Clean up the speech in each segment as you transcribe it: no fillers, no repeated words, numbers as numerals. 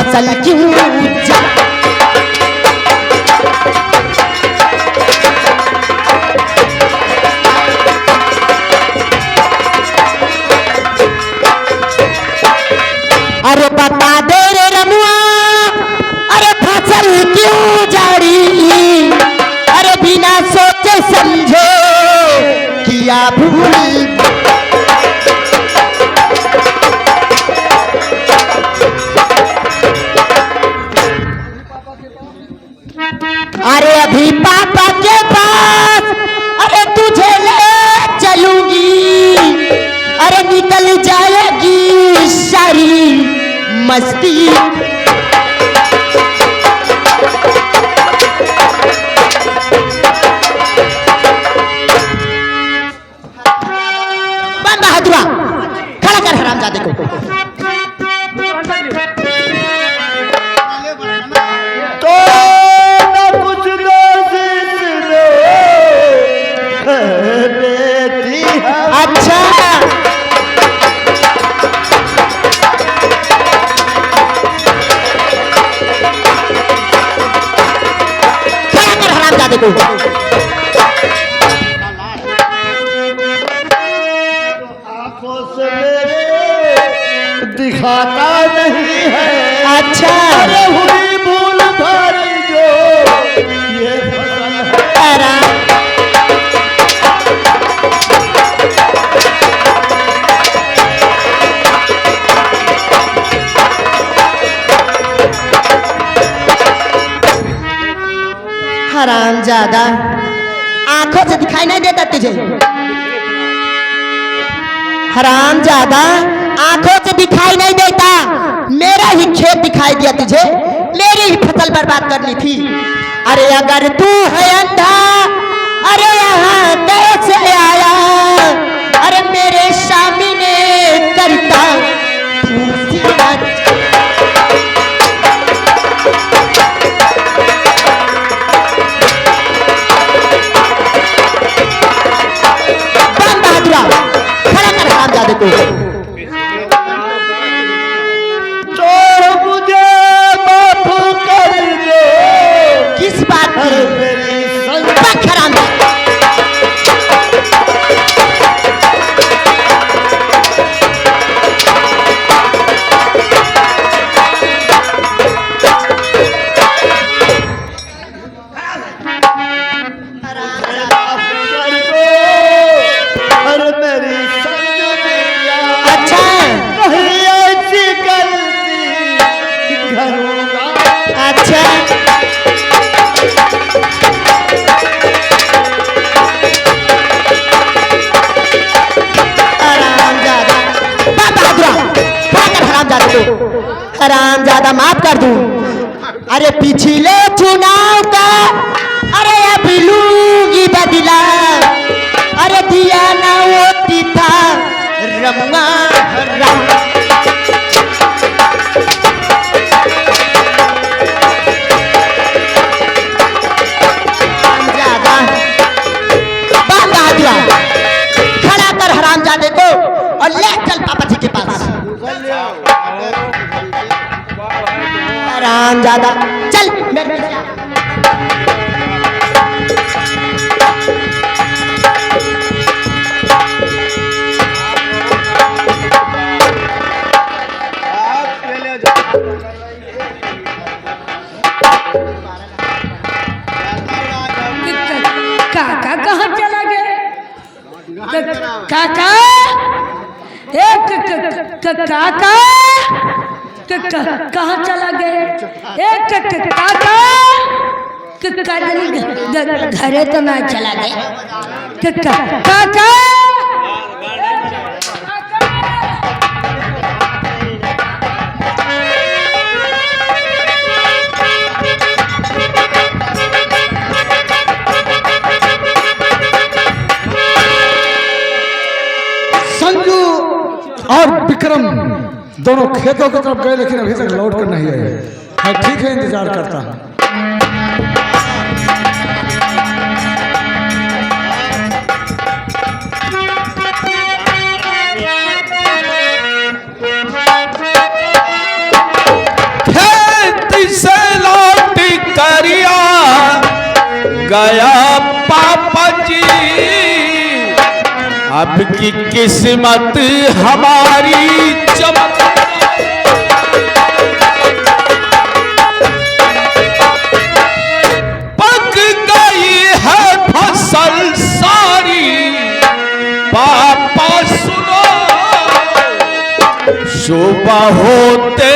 फसल क्यों जा। अरे बता दे रे रमुआ, अरे फसल क्यों जारी, अरे बिना सोचे समझे किया भूल। अरे अभी पापा के पास अरे तुझे ले चलूंगी, अरे निकल जाएगी सारी मस्ती। बंद बहादुरा, खड़ा कर हरामजादे को। तो न कुछ कोशिश लो बेटी हम। अच्छा देखो आंखों से मेरे दिखाता नहीं है। अच्छा अरे हुई भूल भारी जो ये फसल है। हरामजादा, आंखों से दिखाई नहीं देता तुझे? हरामजादा, आंखों से दिखाई नहीं देता, मेरा ही खेत दिखाई दिया तुझे, मेरी ही फसल बर्बाद करनी थी। अरे अगर तू है अंधा, अरे यहाँ कैसे आया, अरे मेरे सामने करता को। तो मुझे माफ कर दो। किस बात की? मेरी हराम हरामजादा माफ कर दूं। अरे पिछले चुनाव का अरे अब लूंगी बदला, अरे दिया ना वो था रमुआ हरामजादा। बहादुरा, खड़ा कर हरामजादे को और ले चल पापा जी के पास। हरामजादा चल मेरे काका कहाँ चला गए? काका काका कहाँ चला गए? काका घरे तो ना चला गए। काका संजू और विक्रम दोनों खेतों की तरफ गए, लेकिन अभी तक लौट कर नहीं आए। मैं ठीक है, इंतजार करता हूँ। है गया पापा जी, अब की किस्मत हमारी चमक, पक गई है फसल सारी, पापा सुनो, सुबह होते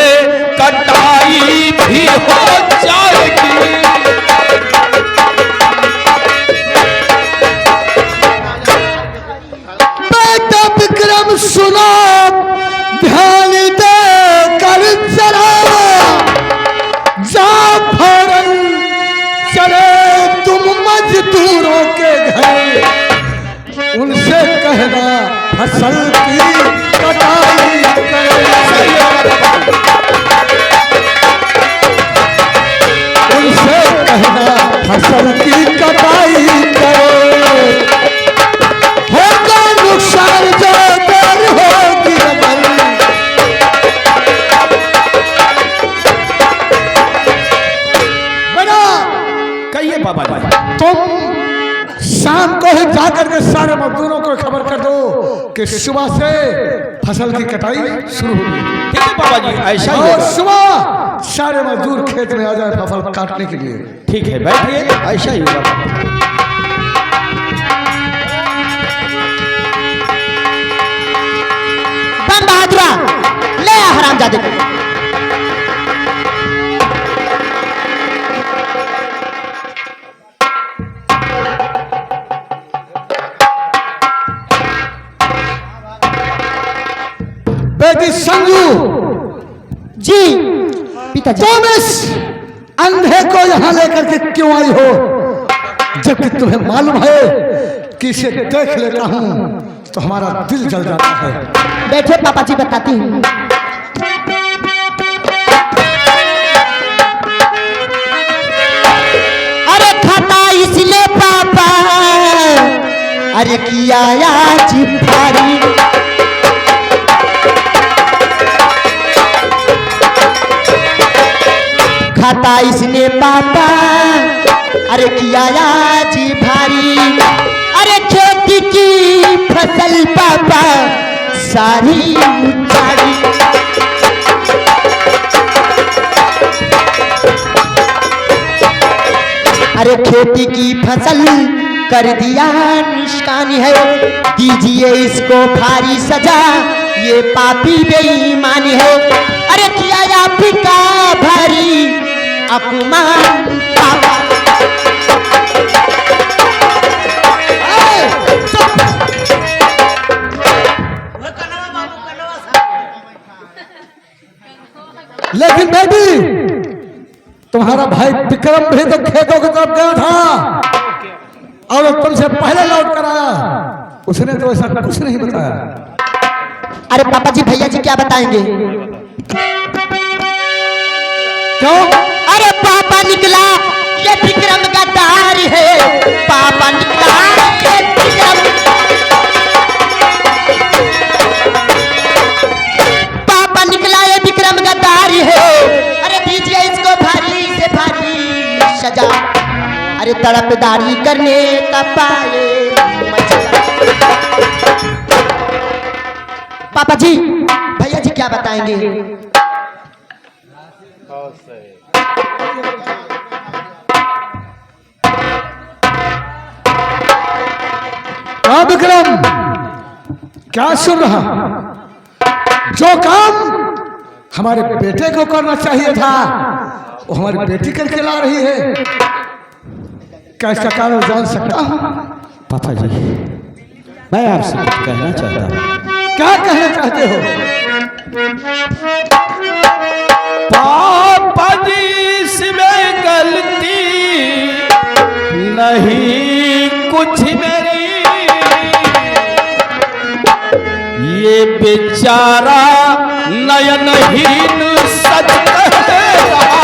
कटाई भी हो जाएगी। बेटा विक्रम सुनो, ध्यान दे कर जरा, जा फौरन चले तुम मजदूरों के घर, उनसे कहना फसल की कटाई करे, उनसे कहना फसल की कटाई करे, होगा नुकसान जो देर होगी अगर, बड़ा कहिए बाबा जी। तुम शाम को ही जाकर के सारे मजदूरों को खबर कर दो कि सुबह से फसल की कटाई शुरू होगी। ठीक है बाबा जी, ऐसा ही और होगा। सुबह सारे मजदूर खेत में आ जाए फसल काटने के लिए। ठीक है, बैठिए, ऐसा ही होगा। बम बहादुरा, ले आ हरामजादे को। बेटी संजू जी पिताजी। तुम इस अंधे को यहाँ लेकर के क्यों आई हो, जबकि तुम्हें मालूम है कि इसे देख लेता हूँ तो हमारा दिल जल जाता है। बैठे पापा जी, बताती हूँ। अरे खाता इसलिए पापा, अरे किया आज भारी, खाता इसने पापा, अरे किया आज भारी, अरे खेती की फसल पापा सारी उजाड़ी, अरे खेती की फसल कर दिया निशानी है, दीजिए इसको भारी सजा, ये पापी बेईमानी है, अरे किया आपका भारी अपमान पापा। लेकिन बेटी, तुम्हारा भाई विक्रम भी तो खेतों की तरफ गया था और तुमसे पहले लौट कर आया, उसने तो ऐसा कुछ नहीं बताया। अरे पापा जी, भैया जी क्या बताएंगे? क्यों? अरे पापा निकला ये विक्रम गद्दार है, पापा निकला ये विक्रम, पापा निकला ये विक्रम गद्दार है, अरे दीजिए इसको भारी से भारी सजा, अरे तड़पदारी करने का पाए मजा। पापा जी, भैया जी क्या बताएंगे? हाँ विक्रम, क्या सुन रहा? जो काम हमारे बेटे को करना चाहिए था वो हमारी बेटी करके ला रही है, क्या इसका कारण जान सकता हूँ? पापा जी, मैं आपसे कुछ कहना चाहता हूँ। क्या कहना चाहते हो? पापा जी, इसमें गलती नहीं कुछ मेरी, ये बेचारा नयनहीन सच कह रहा,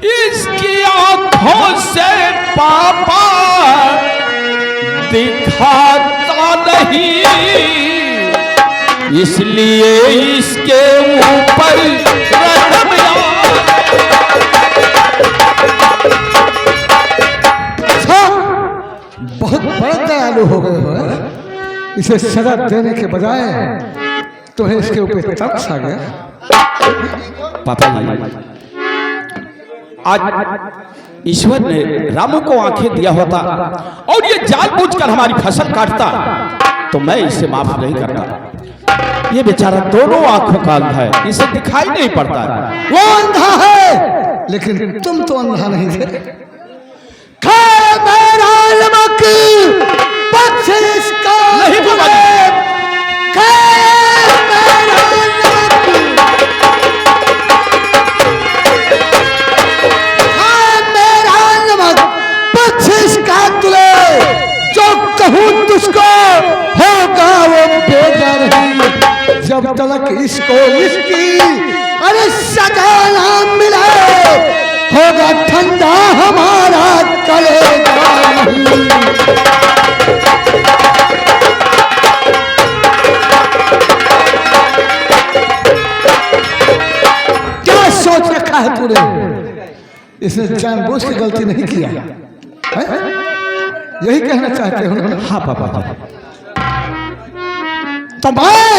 इसकी आंखों से पापा दिखाता नहीं, इसलिए इसके ऊपर रहम या चालू हो गए हो। इसे सजा देने के बजाय तुम्हें इसके ऊपर तरस आ गया। पापा जी, आज ईश्वर ने रामू को आंखें दिया होता और ये जानबूझकर हमारी फसल काटता तो मैं इसे माफ नहीं करता। ये बेचारा दोनों आंखों का अंधा है, इसे दिखाई नहीं पड़ता। वो अंधा है, लेकिन तुम तो अंधा नहीं थे। खाए मेरा नमक, बख्शिश का नहीं बाबा जी। खाए मेरा नमक, खाए मेरा नमक, बख्शिश का तुले, जो कहूँ तुझको होगा वो बेजा नहीं। जब तक इसको इसकी अरे सजा ना मिले, होगा ठंडा हमारा कलेजा नहीं। क्या सोच रखा है तूने? इसने जानबूझ के गलती नहीं किया है? यही कहना चाहते हो ना? हाँ पापा जी। तो मैं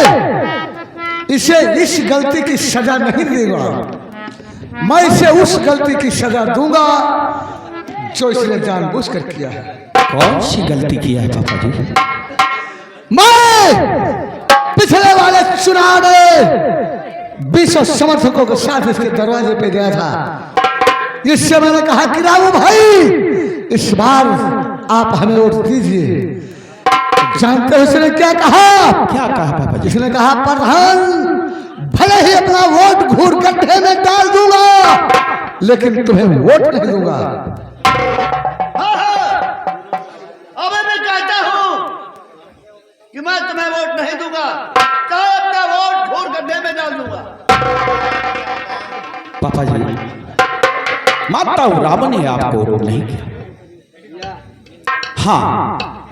इसे इस गलती की सजा नहीं दूंगा, मैं इसे उस गलती की सजा दूंगा जो इसने जानबूझकर किया है। कौन सी गलती किया है पापा जी? मैं पिछले वाले चुनाव में 20 समर्थकों के साथ इसके दरवाजे पे गया था। इससे मैंने कहा कि रामू भाई, इस बार आप हमें वोट दीजिए। जानते हो इसने क्या कहा? क्या कहा पापा जी? इसने कहा, प्रधान भले ही अपना वोट घूर गड्ढे में डाल दूंगा, लेकिन तुम्हें वोट नहीं दूंगा। अबे मैं कहता हूं कि मैं तुम्हें वोट नहीं दूंगा, चाहे अपना वोट घूर गड्ढे में डाल दूंगा। पापा जी, मानता हूं रावण ने आपको वोट नहीं किया। हाँ,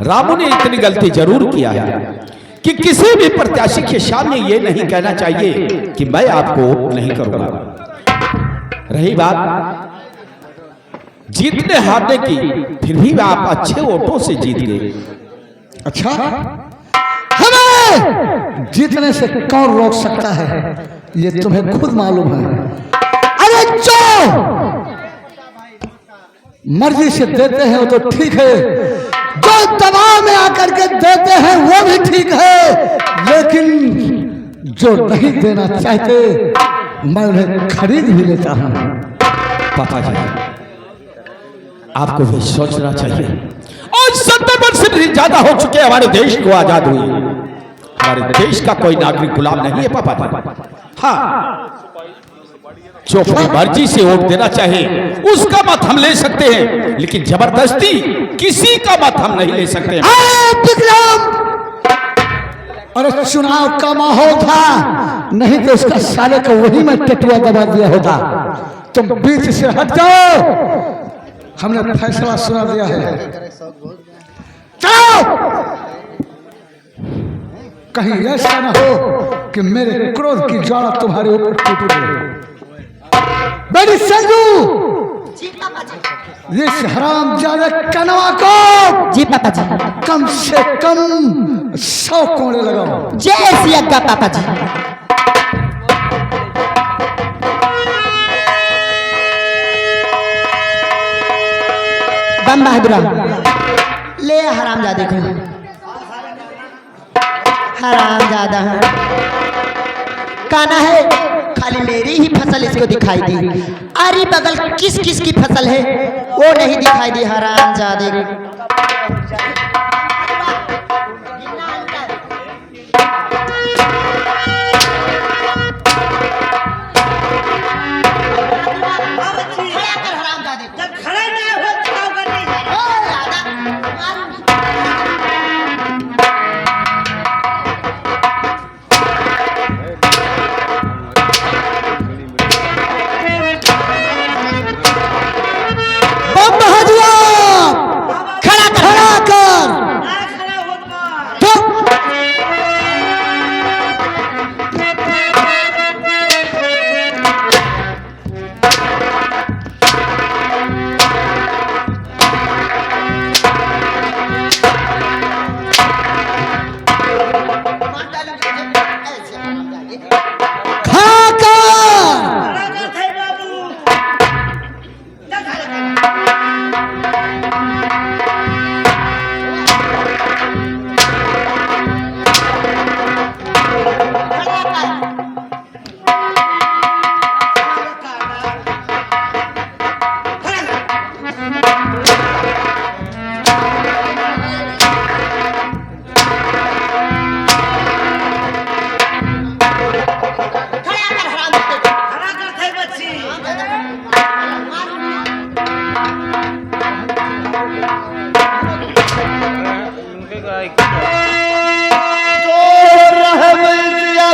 रावण ने इतनी गलती जरूर किया है कि किसी भी प्रत्याशी के सामने ये नहीं कहना चाहिए कि मैं आपको वोट नहीं करूंगा। रही बात जीतने हारने की, फिर भी आप अच्छे वोटों से जीत गए। अच्छा, हमें जीतने से कौन रोक सकता है, ये तुम्हें खुद मालूम है। अरे जो मर्जी से देते हैं वो तो ठीक है, जो दबाव में आकर के देते हैं वो भी ठीक है, लेकिन जो नहीं देना चाहते मैं उन्हें खरीद भी लेता हूं। पापा जी, आपको भी सोचना चाहिए। आज 70 वर्ष से ज्यादा हो चुके हमारे देश को आजाद हुए। हमारे देश का कोई नागरिक गुलाम नहीं है पापा जी। हाँ, जो अपनी मर्जी से वोट देना चाहे उसका मत हम ले सकते हैं, लेकिन जबरदस्ती किसी का मत हम नहीं ले सकते। अरे चुनाव का माहौल था, नहीं तो उसका साले को वही में टटुआ दबा दिया होता। तुम बीच से हट जाओ, हमने फैसला सुना दिया है। चलो, कहीं ऐसा ना हो कि मेरे क्रोध की ज्वाला तुम्हारे ऊपर टूट गई। बेटी संजू, जी पापा जी। इस हरामजादे कनवा को जी पापा जी। कम से कम 100 कोड़े लगाओ। जय सिया का पापा जी। बम बहादुरा ले हरामजादे को। हरामजादा काना है, खाली मेरी ही फसल इसको दिखाई दी। अरे बगल किस किस की फसल है वो नहीं दिखाई दी। हरामजादे खड़ा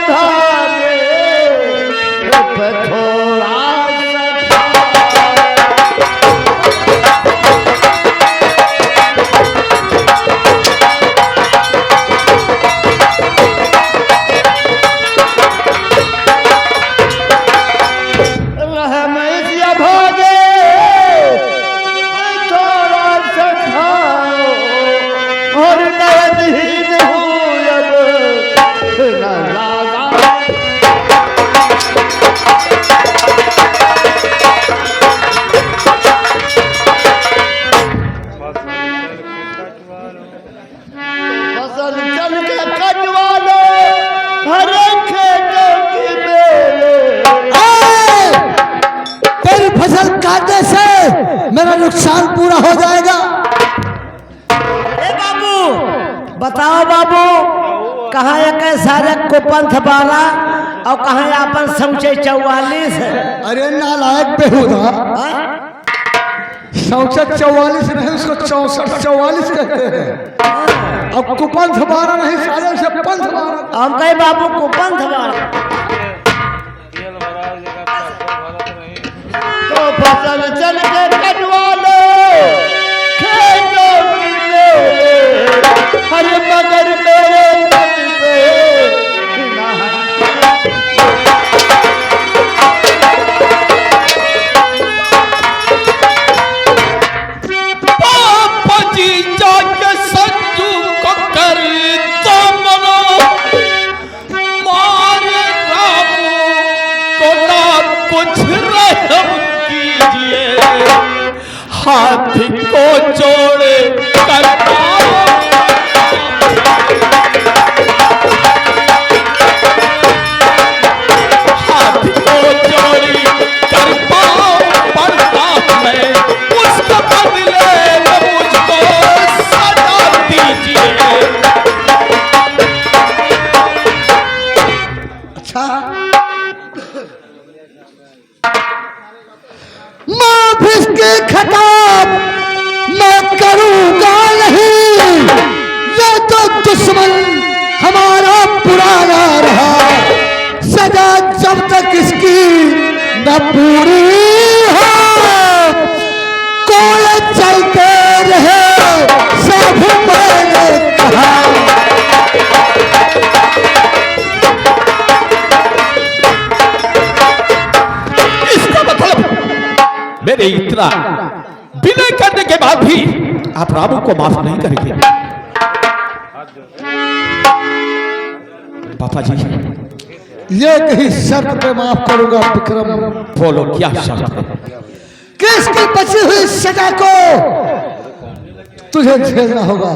भागे थोड़ा मेरा नुकसान पूरा हो जाएगा। ए बाबू बताओ बाबू, कहाँ एक सारे को पंथ बाला और कहाँ अपन समझे 44? अरे नालायक बेहुदा, शौचक 44 नहीं, उसको 64-44 कहते हैं। अब कुपंथ 12 नहीं, साले से पंथ 12। हम कहे बाबू कुपंथ बाला तो फसल चल के कटवा लो खेतों की ले हर मगर मेरे तन पे पापा जी जाके संजू को कर तो मनो मारे रामू को ना कुछ रहम कीजिए, हाथी को जोड़े कर हाथी को जोड़ी कर पाओ पड़ता मैं, उसके बदले में मुझको सजा दीजिए। अच्छा, माफिस के खिताब मैं करूंगा नहीं, ये तो दुश्मन हमारा पुराना रहा, सजा जब तक इसकी न पूरी हो कोई चलते रहे सब मैंने कहा। इसका मतलब मेरे इतना विनय करने के बाद भी आप रामू को माफ नहीं करेंगे? पापा जी, ये कहीं शर्त पे माफ करूंगा विक्रम। बोलो क्या शर्त है? किसकी बची हुई सजा को तुझे झेलना होगा,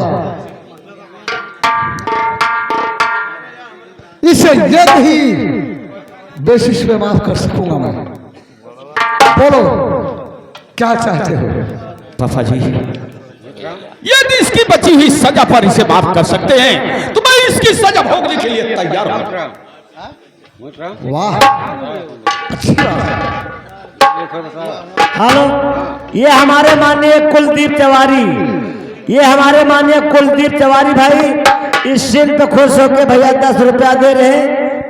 इसे ये नहीं बेसिस पे माफ कर सकूंगा मैं। बोलो क्या चाहते हो? पापा जी, यदि इसकी बची हुई सजा पर इसे माफ कर सकते हैं तो मैं इसकी सजा भोगने के लिए तैयार हूं। वाह, अच्छी बात है। हेलो, ये हमारे माननीय कुलदीप तिवारी, ये हमारे माननीय कुलदीप तिवारी भाई इस सीन पे खुश होकर भैया 10 रुपया दे रहे हैं,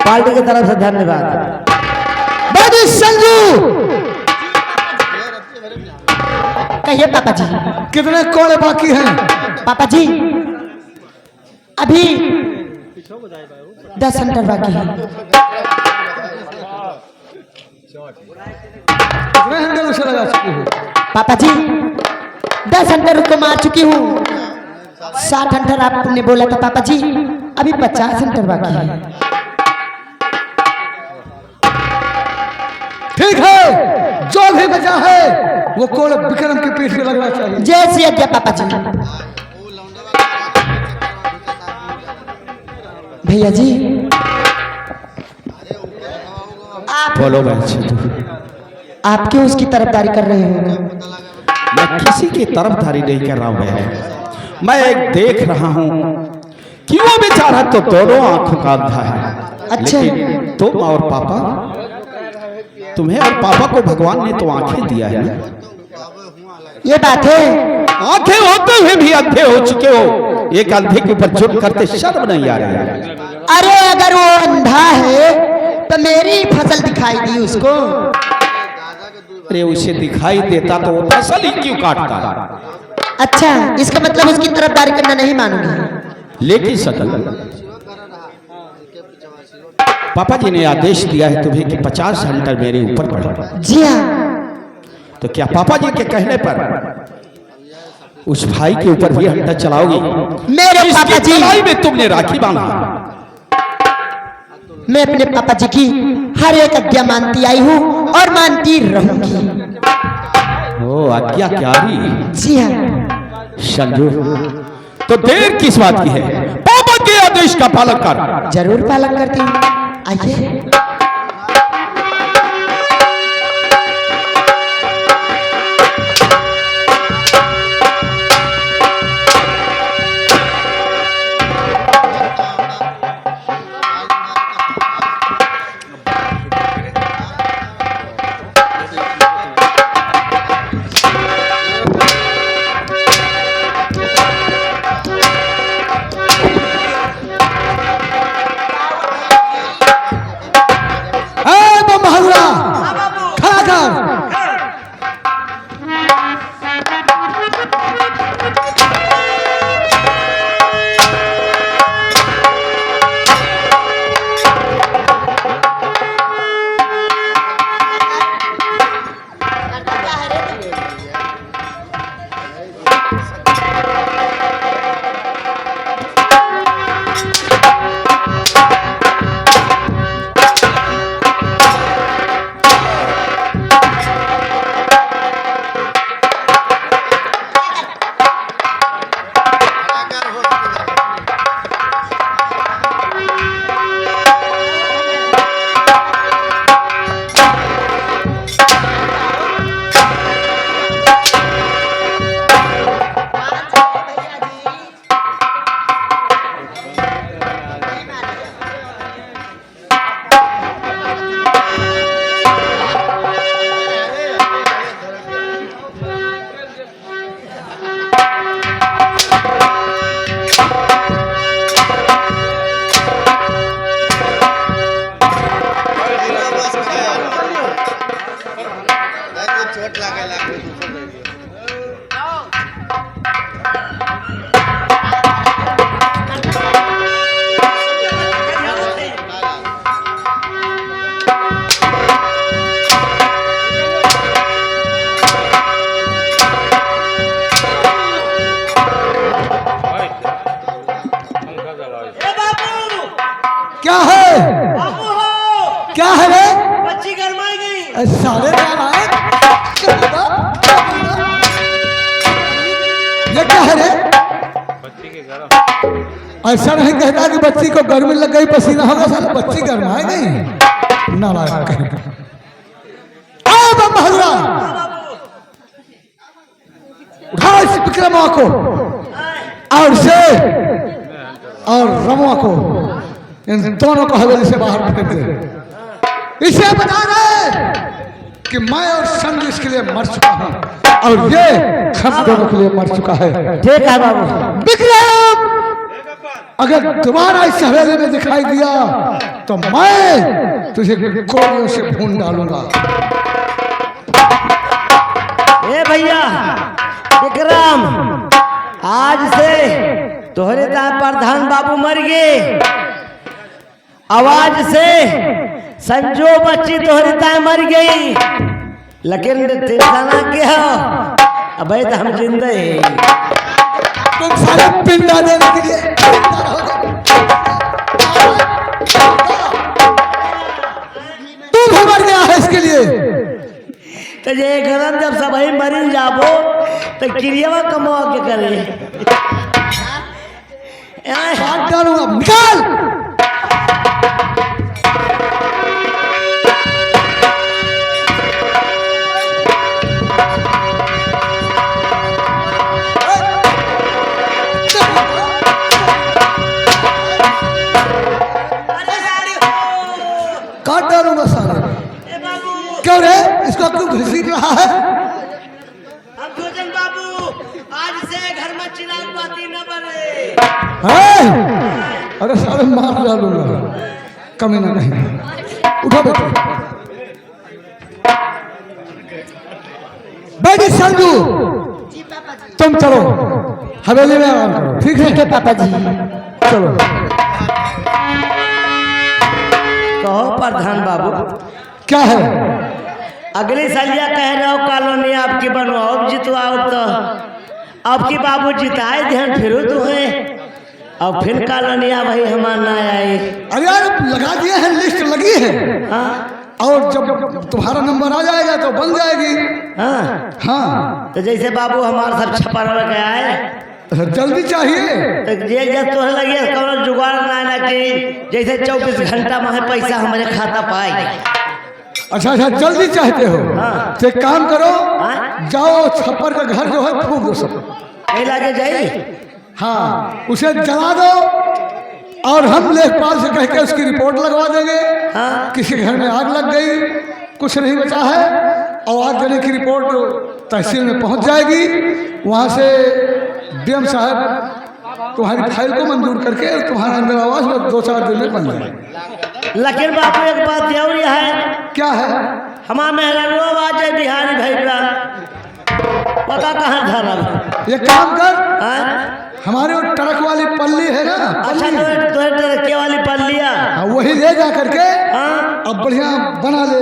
पार्टी की तरफ से धन्यवाद। बाबू संजू, कहिए पापा जी। कितने कोड़े बाकी हैं? पापा जी अभी 10 सेंटर बाकी है। कितने हैंडल उसे लगा चुकी हो? पापा जी 10 सेंटर को मार चुकी हूँ, 60 सेंटर आपने बोला था पापा जी, अभी 50 सेंटर बाकी है। ठीक है, जो भी बचा है वो कोड़ विक्रम की पीठ पे लगना चाहिए। जय श्री आज्ञा पापा जी। भैया जी आप बोलो बच्चे, आप क्यों उसकी तरफदारी कर रहे हो? मैं किसी की तरफदारी नहीं कर रहा हूं, मैं एक देख रहा हूं कि वो बेचारा तो दोनों आंखों का अंधा है। अच्छा। लेकिन तुम और पापा, तुम्हें और पापा को भगवान ने तो आंखें दिया है ना? ये बात है। आंखें होते हुए भी अंधे हो चुके हो, एक अंधे के ऊपर जुर्म करते शर्म नहीं आ रही है? अरे अगर वो अंधा है तो मेरी फसल दिखाई दी उसको। अरे उसे दिखाई देता तो वो फसल ही क्यों काटता? अच्छा, इसका मतलब उसकी तरफदारी करना नहीं मानूंगी। लेकिन सकल पापा जी ने आदेश दिया है तुम्हें कि 50 हंटर मेरे ऊपर पड़ा। जी हाँ। तो क्या पापा जी के कहने पर उस भाई के ऊपर भी हंटर चलाओगी? मेरे पापा जी, कलाई में तुमने राखी बांधा। मैं अपने पापा जी की हर एक आज्ञा मानती आई हूँ और मानती रहूंगी। ओ आज्ञा क्या ही? जी हाँ। संजू, तो देर किस बात की है? पापा के आदेश का पालन कर। जरूर पालन करती हूँ। आइए। क्या है? क्या है रे? बच्ची गरमाई गई। साले ये क्या है रे? ऐसा नहीं कहता कि बच्ची को गर्मी लग गई, पसीना होगा, साले बच्ची गरमाए नहीं। नालायक कहीं। आओ बम बहादुरा, उठाओ इस विक्रमा को और से और रमुआ को, इन दोनों को हवेली से बाहर फेंक दे। इसे बता रहे कि मैं और संग इसके लिए मर चुका हूँ और ये हम दोनों के लिए मर चुका है। ठीक है बाबू। विक्रम, अगर दोबारा इस हवेली में दिखाई दिया तो मैं तुझे गोलियों से भून डालूंगा। ए भैया विक्रम, आज से तोहरे ता प्रधान बाबू मर गए। आवाज से संजो बच्ची तोहरे ता मर गई, लेकिन ठिकाना क्या अबे तो हम जिंदा है। तुम सारे पिंडा देने के लिए तू भी मर गया है इसके लिए। तो ये गरम जब सबही मरी जाबो तो क्रिया कमा के करे। काट डालूंगा, निकाल। काट डालूंगा सारा। क्यों रे, इसको क्यों घसीट रहा है? हम भोजन बाबू आज से घर में चिराग बाती न बने। है? अरे सारे मार डालूंगा, कमीना नहीं। उठो बेटे, बैठे संजू, तुम चलो हवेली में आराम करो। ठीक है पापा जी। चलो। कहो प्रधान बाबू, क्या है? अगली सालिया कह रहे हो कॉलोनी आपकी बनवाओ जितवाओ, तो आपकी बाबू जिताए ध्यान फिर तो है, और फिर कॉलोनिया भाई हमारा ना आए। अरे यार लगा दिए हैं, लिस्ट लगी है। हाँ और जब तुम्हारा नंबर आ जाएगा तो बन जाएगी। हाँ, हाँ तो जैसे बाबू हमारा सब छपा रखे आए, जल्दी चाहिए। तो जे जब तोहरे लगे कौनो जुगाड़ ना कि जैसे 24 घंटा में पैसा हमारे खाता पाए। अच्छा जल्दी चाहते हो हाँ। तो एक काम करो, हाँ। जाओ छप्पर का घर जो है फूक दो सब। नहीं लागे जाई। हाँ उसे जला दो, और हम लेखपाल से कह के उसकी रिपोर्ट लगवा देंगे। हाँ। किसी घर में आग लग गई, कुछ नहीं बचा है, और आग जलने की रिपोर्ट तहसील में पहुंच जाएगी। वहां से डीएम साहब तुम्हारी फाइल को मंजूर करके तुम्हारा अंदर आवास में 2-4 दिन में बन जाएगी। लेकिन बापू एक बात और यह है, क्या है? हमारा मेहरारू आवाज है बिहारी भैया, पता कहाँ धरा। ये काम कर, हाँ? हमारे वो ट्रक वाली पल्ली है ना, अच्छा तो ट्रके वाली पल्लिया, हाँ, वही ले जा करके हाँ? अब बढ़िया बना ले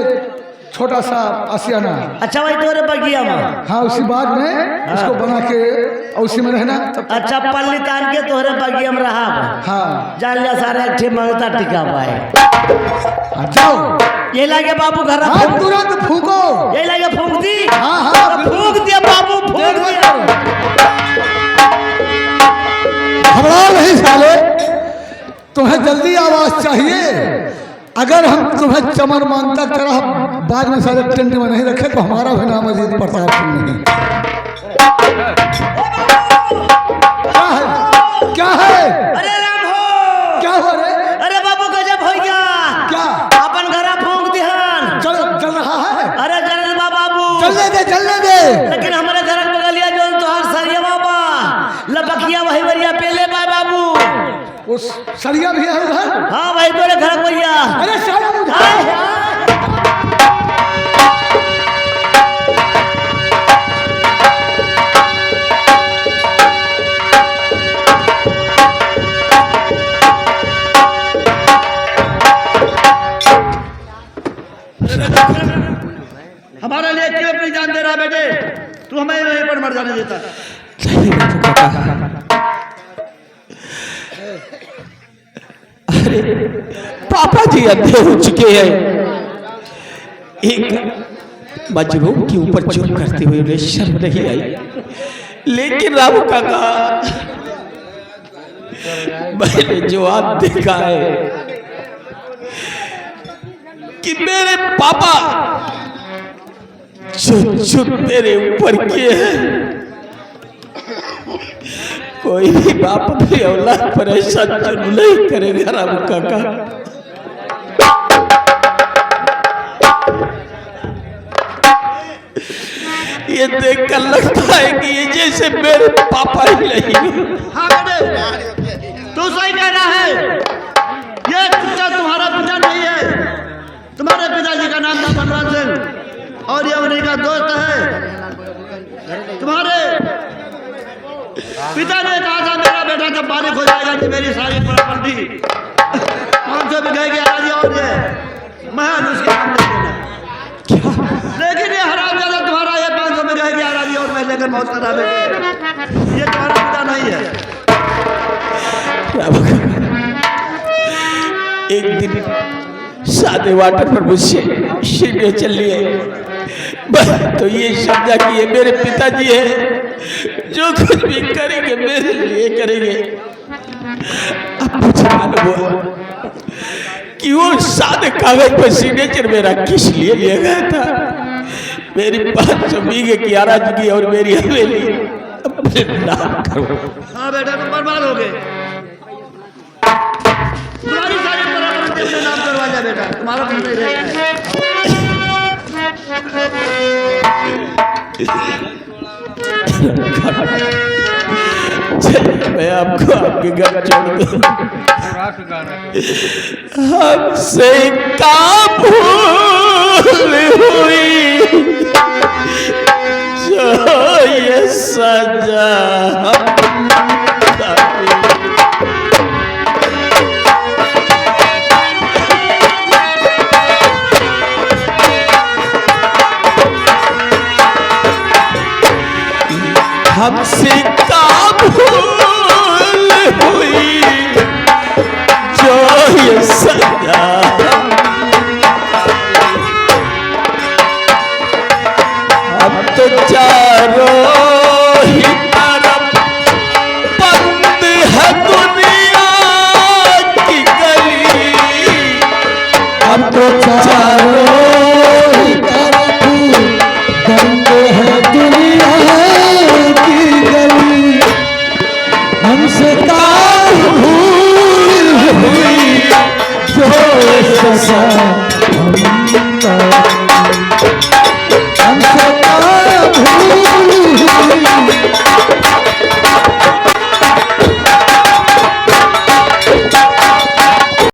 छोटा सा आसियाना। अच्छा भाई तोरे बगिया में, हाँ उसी बाग में उसको बना के और उसी में रहना तब। अच्छा पल्ली तान के तोहरे बगिया में रहा। हाँ जान लिया सारे अच्छे मंगता टिका पाए। हाँ, जाओ। ये लगे बाबू घर हाँ तुरंत फूको। ये लगे फूक दी। हाँ हाँ तो फूक दिया बाबू, फूक दिया। घबराओ नहीं साले, तुम्हें जल्दी आवाज चाहिए। अगर हम तुम्हें चमर मानता तरह बाद में सारे टेंट में नहीं रखे तो हमारा भी नाम अजीत प्रताप सिंह नहीं। क्या है? क्या है? अरे राम हो, क्या हो रे? अरे बाबू गजब हो गया। क्या? अपन घर फूक दिहन। चल रहा है? अरे चल बाबू, चलने दे। लेकिन हमारे घर में बगलिया जो तोहार सरिया बाबा लपकिया वही बरिया पेले बा बाबू। उस सरिया भी है उधर? हाँ भाई तोरे घर भैया। अरे साला उधर। हमारे लिए क्यों अपनी जान दे रहा बेटे? तू हमें यहीं पर मर जाने देता। अरे पापा जी अंधे हो चुके हैं। एक मजलूम के ऊपर जुल्म करते हुए उन्हें शर्म नहीं आई, लेकिन रामू काका मैंने जो आज देखा है कि मेरे पापा जो मेरे ऊपर किए हैं, कोई भी बाप अपनी औलाद पर ऐसा जुल्म नहीं करेगा रामू काका। ये देखकर लगता है कि ये जैसे मेरे पापा ही नहीं। हाँ बेटे तू सही कह रहा है, ये कुत्ता तुम्हारा पिता नहीं है। तुम्हारे पिताजी का नाम था बनवान सिंह और ये उन्हीं का दोस्त है। तुम्हारे पिता ने कहा था मेरा बेटा जब बालिग हो जाएगा कि मेरी सारी प्रॉपर्टी 500 बीघे की आजादी और ये महल उसके नाम ले देना। लेकिन ये हरामजादा तुम्हारा ये 500 बीघे की आजादी और मैं लेकर मौत कर रहा बेटे, ये तुम्हारा पिता नहीं है। एक दिन सादे वाटर पर मुझसे सीढ़ियाँ चल लिए, तो ये समझा कि ये मेरे पिताजी हैं, जो कुछ भी करेंगे मेरे लिए करेंगे। अब मुझे मालूम हुआ कि वो सादे कागज पर सिग्नेचर मेरा किस लिए लिया गया था। मेरी 500 बीघे की आराजगी और मेरी हवेली अपने नाम करो। हाँ बेटा तुम बर्बाद हो गए। तुम्हारी सारी प्रॉपर्टी अपने नाम करवा लिया बेटा, तुम्हारा कुछ नहीं रहेगा। मैं आपको आपके घर छोड़ दूं। हमसे का भूल हुई जो ये सजा हमसे का भूल हुई जो ये सजा